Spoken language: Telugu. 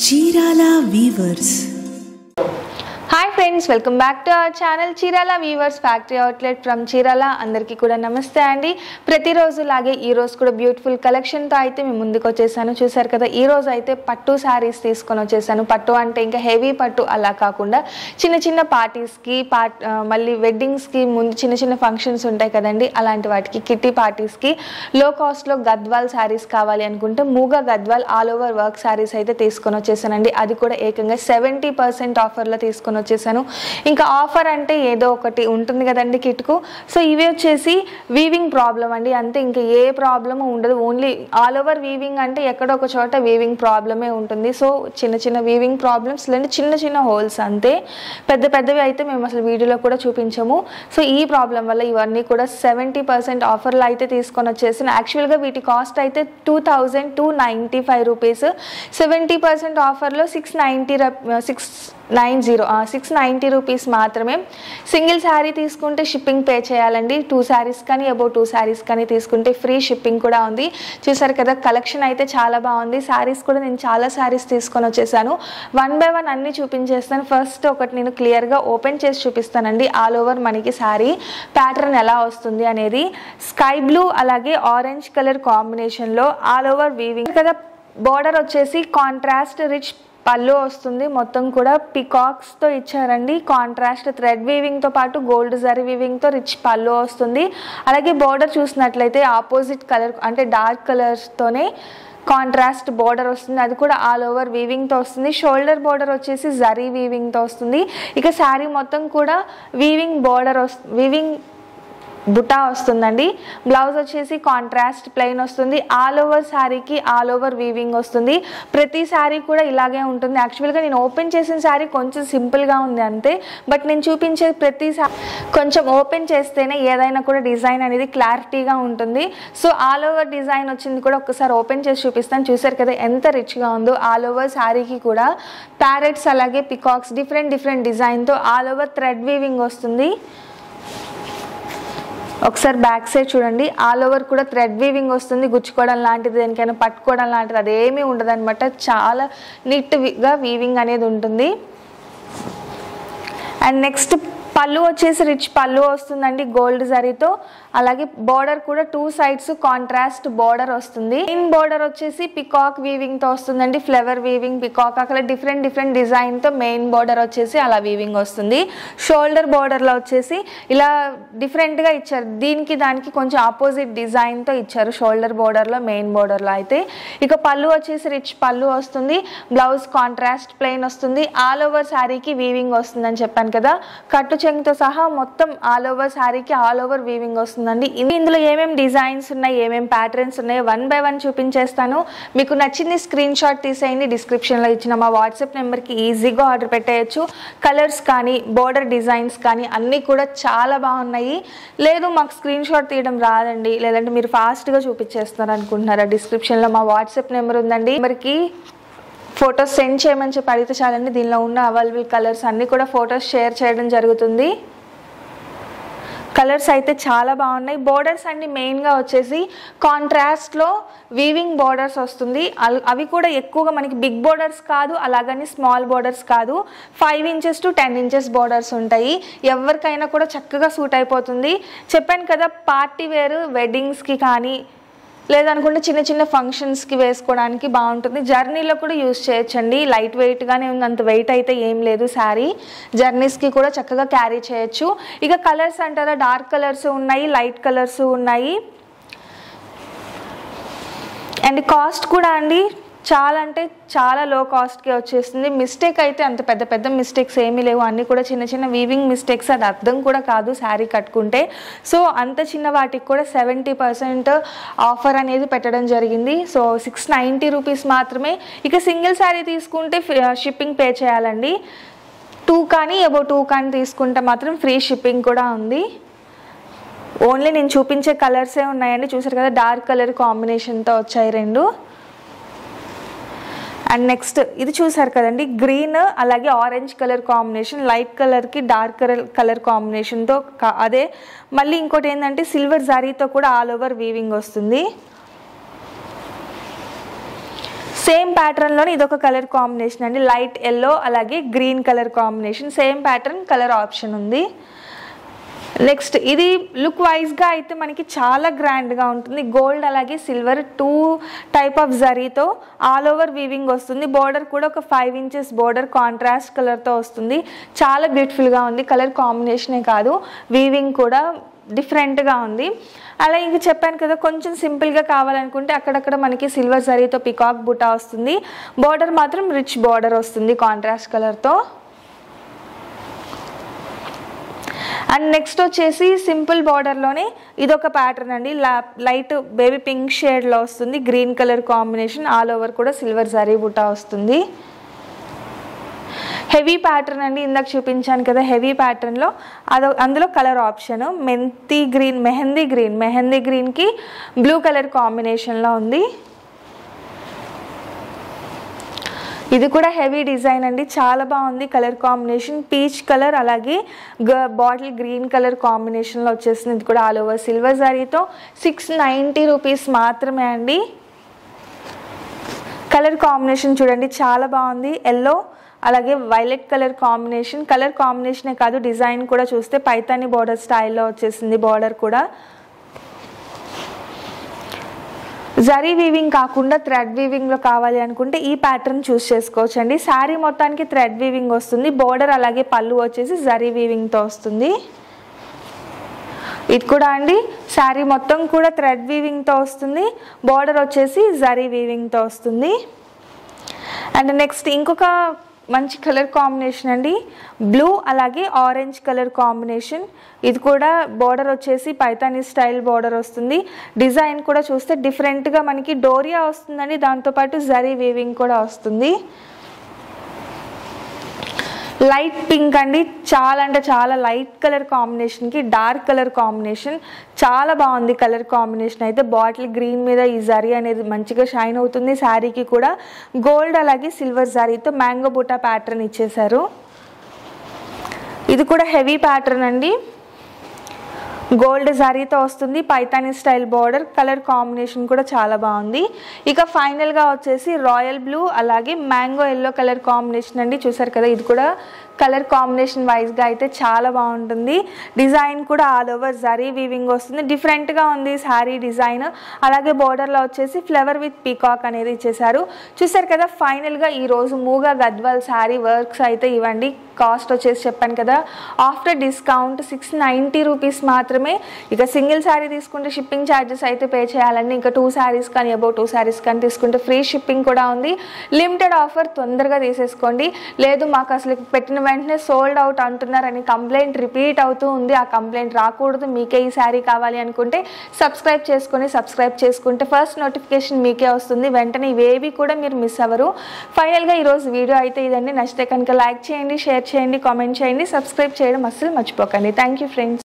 Chirala weavers. Hi friends, welcome back to our channel Chirala weavers factory outlet from Chirala. అందరికీ కూడా నమస్తే అండి. ప్రతిరోజు లాగే ఈరోజు కూడా బ్యూటిఫుల్ కలెక్షన్తో అయితే మేము ముందుకు వచ్చేసాను. చూసారు కదా, ఈరోజు అయితే పట్టు శారీస్ తీసుకొని వచ్చేసాను. పట్టు అంటే ఇంకా హెవీ పట్టు అలా కాకుండా చిన్న చిన్న పార్టీస్కి మళ్ళీ వెడ్డింగ్స్కి ముందు చిన్న చిన్న ఫంక్షన్స్ ఉంటాయి కదండి, అలాంటి వాటికి కిట్టి పార్టీస్కి లో కాస్ట్లో గద్వాల్ శారీస్ కావాలి అనుకుంటే మూగా Gadwal all over work saris అయితే తీసుకొని వచ్చేసానండి. అది కూడా ఏకంగా 70% ఆఫర్లో తీసుకొని వచ్చేసాను. ఇంకా ఆఫర్ అంటే ఏదో ఒకటి ఉంటుంది కదండి కిట్కు. సో ఇవి వచ్చేసి వీవింగ్ ప్రాబ్లం అండి, అంతే, ఇంకా ఏ ప్రాబ్లమ్ ఉండదు. ఓన్లీ ఆల్ ఓవర్ వీవింగ్ అంటే ఎక్కడో ఒక చోట వీవింగ్ ప్రాబ్లమే ఉంటుంది. సో చిన్న చిన్న వీవింగ్ ప్రాబ్లమ్స్ లేదంటే చిన్న చిన్న హోల్స్ అంతే, పెద్ద పెద్దవి అయితే మేము అసలు వీడియోలో కూడా చూపించాము. సో ఈ ప్రాబ్లం వల్ల ఇవన్నీ కూడా 70% ఆఫర్లో అయితే తీసుకొని వచ్చేసాను. యాక్చువల్గా వీటి కాస్ట్ అయితే 2295 రూపీస్. 70% ఆఫర్లో 690 రూపీస్ మాత్రమే. సింగిల్ శారీ తీసుకుంటే షిప్పింగ్ పే చేయాలండి. 2 శారీస్ కానీ అబౌవ్ 2 శారీస్ కానీ తీసుకుంటే ఫ్రీ షిప్పింగ్ కూడా ఉంది. చూసారు కదా, కలెక్షన్ అయితే చాలా బాగుంది. శారీస్ కూడా నేను చాలా శారీస్ తీసుకొని వచ్చేసాను. 1 by 1 అన్ని చూపించేస్తాను. ఫస్ట్ ఒకటి నేను క్లియర్గా ఓపెన్ చేసి చూపిస్తానండి. ఆల్ ఓవర్ మనకి శారీ ప్యాటర్న్ ఎలా వస్తుంది అనేది. స్కై బ్లూ అలాగే ఆరెంజ్ కలర్ కాంబినేషన్లో ఆల్ ఓవర్ వీవింగ్ కదా. బోర్డర్ వచ్చేసి కాంట్రాస్ట్ రిచ్ పళ్ళు వస్తుంది. మొత్తం కూడా పికాక్స్తో ఇచ్చారండి. కాంట్రాస్ట్ థ్రెడ్ వీవింగ్తో పాటు గోల్డ్ జరీ వీవింగ్తో రిచ్ పళ్ళు వస్తుంది. అలాగే బోర్డర్ చూసినట్లయితే ఆపోజిట్ కలర్ అంటే డార్క్ కలర్స్తోనే కాంట్రాస్ట్ బోర్డర్ వస్తుంది. అది కూడా ఆల్ ఓవర్ వీవింగ్తో వస్తుంది. షోల్డర్ బోర్డర్ వచ్చేసి జరీ వీవింగ్తో వస్తుంది. ఇక శారీ మొత్తం కూడా వీవింగ్ బోర్డర్ వీవింగ్ బుటా వస్తుందండి. బ్లౌజ్ వచ్చేసి కాంట్రాస్ట్ ప్లెయిన్ వస్తుంది. ఆల్ ఓవర్ శారీకి ఆల్ ఓవర్ వీవింగ్ వస్తుంది. ప్రతి శారీ కూడా ఇలాగే ఉంటుంది. యాక్చువల్గా నేను ఓపెన్ చేసిన శారీ కొంచెం సింపుల్గా ఉంది అంతే, బట్ నేను చూపించే ప్రతి కొంచెం ఓపెన్ చేస్తేనే ఏదైనా కూడా డిజైన్ అనేది క్లారిటీగా ఉంటుంది. సో ఆల్ ఓవర్ డిజైన్ వచ్చింది కూడా ఒకసారి ఓపెన్ చేసి చూపిస్తాను. చూసారు కదా ఎంత రిచ్గా ఉందో. ఆల్ ఓవర్ శారీకి కూడా ప్యారెట్స్ అలాగే పికాక్స్ డిఫరెంట్ డిజైన్తో ఆల్ ఓవర్ థ్రెడ్ వీవింగ్ వస్తుంది. ఒకసారి బ్యాక్ సైడ్ చూడండి, ఆల్ ఓవర్ కూడా థ్రెడ్ వీవింగ్ వస్తుంది. గుచ్చుకోవడం లాంటిది, దేనికైనా పట్టుకోవడం లాంటిది అదేమీ ఉండదు అనమాట. చాలా నీట్గా వీవింగ్ అనేది ఉంటుంది. అండ్ నెక్స్ట్ పళ్ళు వచ్చేసి రిచ్ పళ్ళు వస్తుందండి గోల్డ్ జరీతో. అలాగే బోర్డర్ కూడా 2 sides కాంట్రాస్ట్ బోర్డర్ వస్తుంది. మెయిన్ బోర్డర్ వచ్చేసి పికాక్ వీవింగ్తో వస్తుందండి. ఫ్లవర్ వీవింగ్, పికాక్ అక్కడ డిఫరెంట్ డిజైన్తో మెయిన్ బోర్డర్ వచ్చేసి అలా వీవింగ్ వస్తుంది. షోల్డర్ బోర్డర్లో వచ్చేసి ఇలా డిఫరెంట్గా ఇచ్చారు. దానికి కొంచెం ఆపోజిట్ డిజైన్తో ఇచ్చారు షోల్డర్ బోర్డర్లో, మెయిన్ బోర్డర్లో అయితే. ఇక పళ్ళు వచ్చేసి రిచ్ పళ్ళు వస్తుంది. బ్లౌజ్ కాంట్రాస్ట్ ప్లెయిన్ వస్తుంది. ఆల్ ఓవర్ శారీకి వీవింగ్ వస్తుందని చెప్పాను కదా. కట్టు చెంగుతో సహా మొత్తం ఆల్ ఓవర్ శారీకి ఆల్ ఓవర్ వీవింగ్ వస్తుందండి. ఇందులో ఏమేమి డిజైన్స్ ఉన్నాయి, ఏమేమి ప్యాటర్న్స్ ఉన్నాయో 1 by 1 చూపించేస్తాను. మీకు నచ్చింది స్క్రీన్ షాట్ తీసేయండి. డిస్క్రిప్షన్లో ఇచ్చిన మా వాట్సాప్ నెంబర్కి ఈజీగా ఆర్డర్ పెట్టేయచ్చు. కలర్స్ కానీ బోర్డర్ డిజైన్స్ కానీ అన్నీ కూడా చాలా బాగున్నాయి. లేదు మాకు స్క్రీన్ షాట్ తీయడం రాదండి, లేదంటే మీరు ఫాస్ట్గా చూపించేస్తున్నారు అనుకుంటున్నారా, డిస్క్రిప్షన్లో మా వాట్సాప్ నెంబర్ ఉందండి. నెంబర్కి ఫొటోస్ సెండ్ చేయమని చెప్పి అడిగితే చాలండి. దీనిలో ఉన్న అవైలబుల్ కలర్స్ అన్నీ కూడా ఫొటోస్ షేర్ చేయడం జరుగుతుంది. కలర్స్ అయితే చాలా బాగున్నాయి. బోర్డర్స్ అన్ని మెయిన్గా వచ్చేసి కాంట్రాస్ట్లో వీవింగ్ బోర్డర్స్ వస్తుంది. అవి కూడా ఎక్కువగా మనకి బిగ్ బోర్డర్స్ కాదు, అలాగని స్మాల్ బోర్డర్స్ కాదు. 5 inches to 10 inches బోర్డర్స్ ఉంటాయి. ఎవరికైనా కూడా చక్కగా సూట్ అయిపోతుంది. చెప్పాను కదా, పార్టీ వేర్ వెడ్డింగ్స్కి కానీ లేదనుకుంటే చిన్న చిన్న ఫంక్షన్స్కి వేసుకోవడానికి బాగుంటుంది. జర్నీలో కూడా యూజ్ చేయొచ్చండి. లైట్ వెయిట్గానే ఉంది, అంత వెయిట్ అయితే ఏం లేదు శారీ. జర్నీస్కి కూడా చక్కగా క్యారీ చేయొచ్చు. ఇక కలర్స్ అంటారా, డార్క్ కలర్స్ ఉన్నాయి, లైట్ కలర్స్ ఉన్నాయి. అండ్ కాస్ట్ కూడా అండి చాలా అంటే చాలా లో కాస్ట్కే వచ్చేస్తుంది. మిస్టేక్ అయితే అంత పెద్ద మిస్టేక్స్ ఏమీ లేవు. అన్నీ కూడా చిన్న వీవింగ్ మిస్టేక్స్, అది అర్థం కూడా కాదు శారీ కట్టుకుంటే. సో అంత చిన్న వాటికి కూడా 70% ఆఫర్ అనేది పెట్టడం జరిగింది. సో 690 రూపీస్ మాత్రమే. ఇక సింగిల్ శారీ తీసుకుంటే షిప్పింగ్ పే చేయాలండి. 2 కానీ అబౌవ్ 2 కానీ తీసుకుంటే మాత్రం ఫ్రీ షిప్పింగ్ కూడా ఉంది. ఓన్లీ నేను చూపించే కలర్సే ఉన్నాయండి. చూసారు కదా, డార్క్ కలర్ కాంబినేషన్తో వచ్చాయి 2. అండ్ నెక్స్ట్ ఇది చూసారు కదండి, గ్రీన్ అలాగే ఆరెంజ్ కలర్ కాంబినేషన్, లైట్ కలర్కి డార్క్ కలర్ కాంబినేషన్తో. అదే మళ్ళీ ఇంకోటి ఏంటంటే సిల్వర్ జరీతో కూడా ఆల్ ఓవర్ వీవింగ్ వస్తుంది. సేమ్ ప్యాటర్న్లోనే ఇదొక కలర్ కాంబినేషన్ అండి, లైట్ ఎల్లో అలాగే green colour combination, same pattern colour option ఉంది. నెక్స్ట్ ఇది లుక్ వైజ్గా అయితే మనకి చాలా గ్రాండ్గా ఉంటుంది. గోల్డ్ అలాగే సిల్వర్ 2 టైప్ ఆఫ్ జరీతో ఆల్ ఓవర్ వీవింగ్ వస్తుంది. బోర్డర్ కూడా ఒక 5 ఇంచెస్ బోర్డర్ కాంట్రాస్ట్ కలర్తో వస్తుంది. చాలా బ్యూటిఫుల్గా ఉంది. కలర్ కాంబినేషనే కాదు, వీవింగ్ కూడా డిఫరెంట్గా ఉంది. అలా ఇంక చెప్పాను కదా, కొంచెం సింపుల్గా కావాలనుకుంటే అక్కడక్కడ మనకి సిల్వర్ జరీతో పికాక్ బుటా వస్తుంది. బోర్డర్ మాత్రం రిచ్ బోర్డర్ వస్తుంది కాంట్రాస్ట్ కలర్తో. అండ్ నెక్స్ట్ వచ్చేసి సింపుల్ బార్డర్లోనే ఇదొక ప్యాటర్న్ అండి, లైట్ బేబీ పింక్ షేడ్లో వస్తుంది. Green colour combination, all over కూడా సిల్వర్ జరీ బుటా వస్తుంది. హెవీ ప్యాటర్న్ అండి, ఇందాక చూపించాను కదా హెవీ ప్యాటర్న్లో అందులో కలర్ ఆప్షన్ మెహందీ గ్రీన్కి బ్లూ కలర్ కాంబినేషన్లో ఉంది. ఇది కూడా హెవీ డిజైన్ అండి, చాలా బాగుంది. కలర్ కాంబినేషన్ పీచ్ కలర్ అలాగే బాటిల్ గ్రీన్ కలర్ కాంబినేషన్లో వచ్చేసింది. ఇది కూడా ఆల్ ఓవర్ సిల్వర్ జరీతో 690 రూపీస్ మాత్రమే అండి. కలర్ కాంబినేషన్ చూడండి చాలా బాగుంది. ఎల్లో అలాగే వైలెట్ కలర్ కాంబినేషనే కాదు, డిజైన్ కూడా చూస్తే పైతాని బార్డర్ స్టైల్లో వచ్చేసింది. బార్డర్ కూడా జరీ వీవింగ్ కాకుండా థ్రెడ్ వీవింగ్లో కావాలి అనుకుంటే ఈ ప్యాటర్న్ చూస్ చేసుకోవచ్చు అండి. శారీ మొత్తానికి థ్రెడ్ వీవింగ్ వస్తుంది. బోర్డర్ అలాగే పళ్ళు వచ్చేసి జరీ వీవింగ్తో వస్తుంది. ఇది కూడా అండి శారీ మొత్తం కూడా థ్రెడ్ వీవింగ్తో వస్తుంది. బోర్డర్ వచ్చేసి జరీ వీవింగ్తో వస్తుంది. అండ్ నెక్స్ట్ ఇంకొక మంచి కలర్ కాంబినేషన్ అండి, బ్లూ అలాగే ఆరెంజ్ కలర్ కాంబినేషన్. ఇది కూడా బార్డర్ వచ్చేసి పైతానీ స్టైల్ బార్డర్ వస్తుంది. డిజైన్ కూడా చూస్తే డిఫరెంట్గా మనకి డోరియా వస్తుందండి, దాంతోపాటు జరీ వీవింగ్ కూడా వస్తుంది. లైట్ పింక్ అండి, చాలా అంటే చాలా లైట్ కలర్ కాంబినేషన్కి డార్క్ కలర్ కాంబినేషన్ చాలా బాగుంది. కలర్ కాంబినేషన్ అయితే బాటిల్ గ్రీన్ మీద ఈ జరీ అనేది మంచిగా షైన్ అవుతుంది. శారీకి కూడా గోల్డ్ అలాగే సిల్వర్ జరీతో మ్యాంగో బూటా ప్యాటర్న్ ఇచ్చేసారు. ఇది కూడా హెవీ ప్యాటర్న్ అండి, గోల్డ్ జరీతో వస్తుంది. Paithani style border, colour combination కూడా చాలా బాగుంది. ఇక ఫైనల్గా వచ్చేసి రాయల్ బ్లూ అలాగే మ్యాంగో ఎల్లో కలర్ కాంబినేషన్ అండి. చూసారు కదా, ఇది కూడా కలర్ కాంబినేషన్ వైజ్గా అయితే చాలా బాగుంటుంది. డిజైన్ కూడా ఆల్ ఓవర్ జరీ వీవింగ్ వస్తుంది. డిఫరెంట్గా ఉంది శారీ డిజైన్. అలాగే బోర్డర్లో వచ్చేసి ఫ్లవర్ విత్ పీకాక్ అనేది ఇచ్చేసారు. చూసారు కదా, ఫైనల్గా ఈరోజు మూగా గద్వాల్ శారీ వర్క్స్ అయితే ఇవ్వండి. కాస్ట్ వచ్చేసి చెప్పాను కదా, ఆఫ్టర్ డిస్కౌంట్ 690 రూపీస్ మాత్రమే. ఇక సింగిల్ శారీ తీసుకుంటే షిప్పింగ్ ఛార్జెస్ అయితే పే చేయాలండి. ఇంకా 2 శారీస్ కానీ అబౌవ్ 2 శారీస్ కానీ తీసుకుంటే ఫ్రీ షిప్పింగ్ కూడా ఉంది. లిమిటెడ్ ఆఫర్, తొందరగా తీసేసుకోండి. లేదు మాకు అసలు పెట్టిన వెంటనే సోల్డ్ అవుట్ అంటున్నారని కంప్లైంట్ రిపీట్ అవుతూ ఉంది. ఆ కంప్లైంట్ రాకూడదు, మీకే ఈ శారీ కావాలి అనుకుంటే సబ్స్క్రైబ్ చేసుకుంటే ఫస్ట్ నోటిఫికేషన్ మీకే వస్తుంది. వెంటనే ఇవేవి కూడా మీరు మిస్ అవ్వరు. ఫైనల్గా ఈరోజు వీడియో అయితే ఇదండి. నచ్చితే కనుక లైక్ చేయండి, షేర్ చేయండి, కామెంట్ చేయండి, సబ్స్క్రైబ్ చేయడం అస్సలు మర్చిపోకండి. Thank you friends.